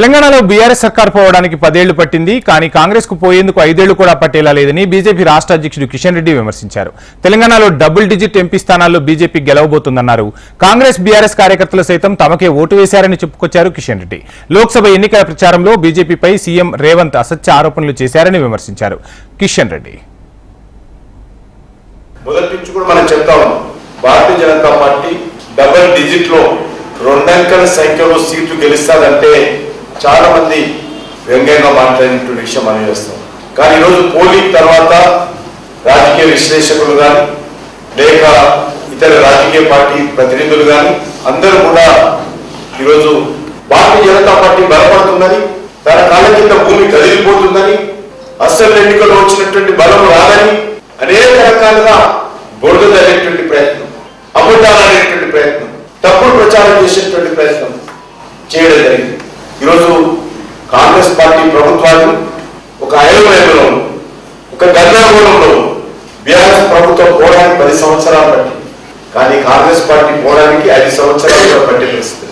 తెలంగాణలో బీఆర్ఎస్ సర్కార్ పోవడానికి 10 ఏళ్లు పట్టింది. కానీ కాంగ్రెస్ కు పోయేందుకు 5 ఏళ్లు కూడా పట్టేలా లేదని బీజేపీ రాష్ట్ర అధ్యక్షుడు కిషన్ రెడ్డి విమర్శించారు. తెలంగాణలో డబుల్ డిజిట్ ఎంపీ స్థానాల్లో బీజేపీ గెలవబోతుందన్నారు. కాంగ్రెస్ బీఆర్ఎస్ కార్యకర్తలు సైతం తమకే ఓటు వేశారని చెప్పుకొచ్చారు కిషన్ రెడ్డి. లోక్సభ ఎన్నికల ప్రచారంలో బీజేపీపై సీఎం రేవంత్ అసత్య ఆరోపణలు చేశారని విమర్శించారు. కిషన్ రెడ్డి మొదటి నుంచి కూడా మనం చెప్తాం, Bharatiya Janata party double digit లో 2 అంకెల సంఖ్యలో సీట్లు గెలుస్తాదంటే చాలా మంది వ్యంగ్యంగా మాట్లాడినటువంటి విషయం మనం చేస్తాం. కానీ ఈరోజు పోలింగ్ తర్వాత రాజకీయ విశ్లేషకులు కానీ లేక ఇతర రాజకీయ పార్టీ ప్రతినిధులు కానీ అందరూ కూడా ఈరోజు భారతీయ జనతా పార్టీ బలపడుతుందని, తన కాళ్ళ కింద భూమి కదిలిపోతుందని, అసెంబ్లీ ఎన్నికల్లో వచ్చినటువంటి బలం రాదని అనేక రకాలుగా బురద జరిగేటువంటి ప్రయత్నం, అబద్ధాలు అనేటువంటి ప్రయత్నం, తప్పుడు ప్రచారం చేసేటువంటి ప్రయత్నం చేయడం జరిగింది. ఈరోజు కాంగ్రెస్ పార్టీ ప్రభుత్వాలు ఒక అయోమయంలో, ఒక గందరగోళంలో బీఆర్ఎస్ ప్రభుత్వం పోవడానికి 10 సంవత్సరాలు పట్టింది. కానీ కాంగ్రెస్ పార్టీ పోవడానికి 5 సంవత్సరాలు పట్టే పరిస్థితి.